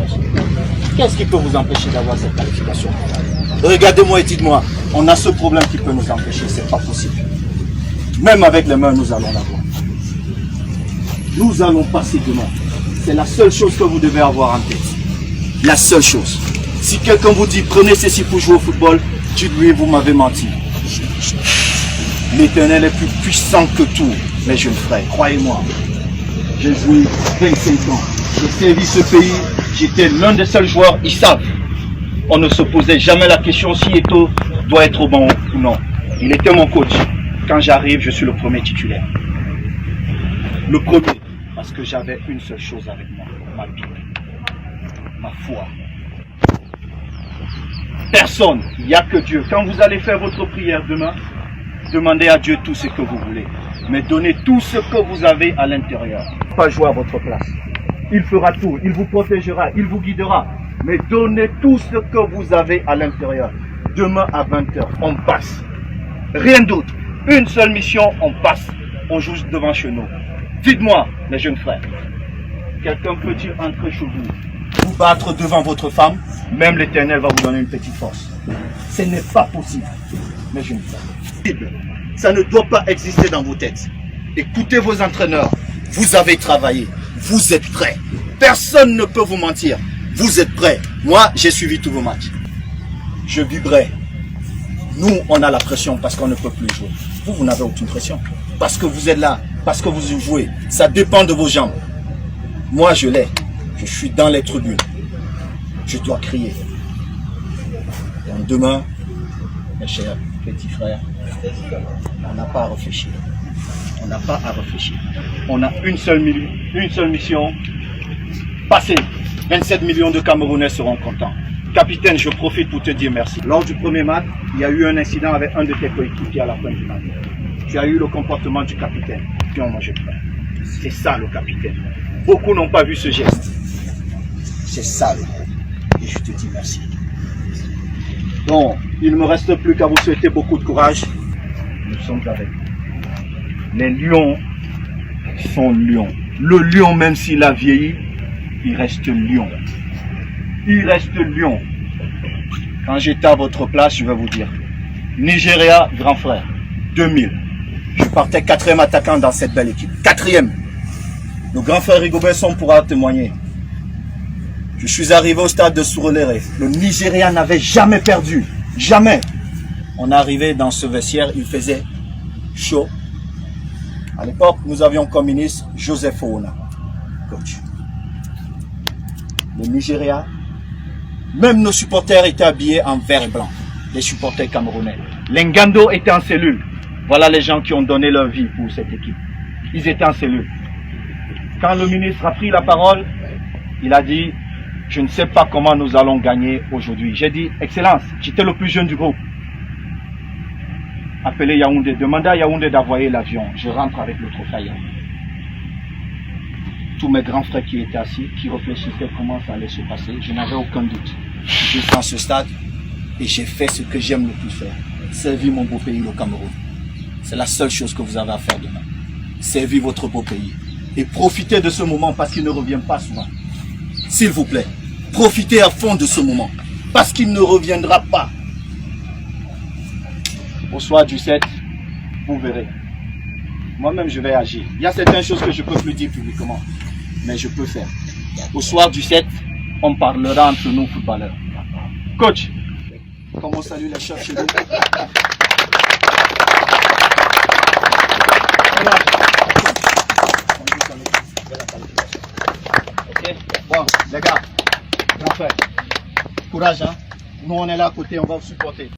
chose. Qu'est-ce qui peut vous empêcher d'avoir cette qualification? Regardez-moi et dites-moi, on a ce problème qui peut nous empêcher, c'est pas possible. Même avec les mains, nous allons l'avoir. Nous allons passer demain. C'est la seule chose que vous devez avoir en tête. La seule chose. Si quelqu'un vous dit, prenez ceci pour jouer au football, dites-lui, vous m'avez menti. L'Éternel est plus puissant que tout, mes jeunes frères, croyez-moi. J'ai joué 25 ans, j'ai servi ce pays, j'étais l'un des seuls joueurs, ils savent. On ne se posait jamais la question si Eto'o doit être au banc ou non. Il était mon coach. Quand j'arrive, je suis le premier titulaire. Le premier, parce que j'avais une seule chose avec moi, ma Bible, ma foi. Personne, il n'y a que Dieu. Quand vous allez faire votre prière demain, demandez à Dieu tout ce que vous voulez. Mais donnez tout ce que vous avez à l'intérieur. Pas jouer à votre place. Il fera tout, il vous protégera, il vous guidera. Mais donnez tout ce que vous avez à l'intérieur. Demain à 20h, on passe. Rien d'autre. Une seule mission, on passe. On joue devant chez nous. Dites-moi, mes jeunes frères, quelqu'un peut-il entrer chez vous, vous battre devant votre femme? Même l'Éternel va vous donner une petite force. Ce n'est pas possible, mes jeunes frères. Ça ne doit pas exister dans vos têtes. Écoutez vos entraîneurs. Vous avez travaillé. Vous êtes prêts. Personne ne peut vous mentir. Vous êtes prêts. Moi, j'ai suivi tous vos matchs. Je vibrais. Nous, on a la pression parce qu'on ne peut plus jouer. Vous, vous n'avez aucune pression. Parce que vous êtes là. Parce que vous jouez. Ça dépend de vos jambes. Moi, je l'ai. Je suis dans les tribunes. Je dois crier. Donc demain, mes chers petits frères, on n'a pas à réfléchir. On n'a pas à réfléchir. On a une seule mission. Passer. 27 millions de Camerounais seront contents. Capitaine, je profite pour te dire merci. Lors du premier match, il y a eu un incident avec un de tes coéquipiers à la fin du match. Tu as eu le comportement du capitaine. C'est ça le capitaine. Beaucoup n'ont pas vu ce geste. C'est ça le geste. Et je te dis merci. Donc, il ne me reste plus qu'à vous souhaiter beaucoup de courage. Nous sommes avec vous. Les lions sont lions. Le lion, même s'il a vieilli, il reste lion. Il reste lion. Quand j'étais à votre place, je vais vous dire. Nigeria, grand frère, 2000. Je partais 4e attaquant dans cette belle équipe. 4e. Le grand frère Rigobert pourra témoigner. Je suis arrivé au stade de Surulere. Le Nigeria n'avait jamais perdu. Jamais. On est arrivé dans ce vestiaire, il faisait chaud. À l'époque, nous avions comme ministre Joseph Oona, coach. Le Nigeria, même nos supporters étaient habillés en vert et blanc. Les supporters camerounais. L'Engando était en cellule. Voilà les gens qui ont donné leur vie pour cette équipe. Ils étaient en cellule. Quand le ministre a pris la parole, il a dit, je ne sais pas comment nous allons gagner aujourd'hui. J'ai dit, Excellence, j'étais le plus jeune du groupe. Appelez Yaoundé, demandez à Yaoundé d'envoyer l'avion. Je rentre avec le trophée à Yaoundé. Tous mes grands frères qui étaient assis, qui réfléchissaient comment ça allait se passer, je n'avais aucun doute. Je suis dans ce stade et j'ai fait ce que j'aime le plus faire. Servir mon beau pays, le Cameroun. C'est la seule chose que vous avez à faire demain. Servir votre beau pays. Et profitez de ce moment parce qu'il ne revient pas souvent. S'il vous plaît, profitez à fond de ce moment. Parce qu'il ne reviendra pas. Au soir du 7, vous verrez. Moi-même, je vais agir. Il y a certaines choses que je ne peux plus dire publiquement. Mais je peux faire. Au soir du 7, on parlera entre nous footballeurs. Coach, comment on salue les chefs chez nous? Ok? Bon, les gars, grand frère, courage, hein? Nous, on est là à côté, on va vous supporter.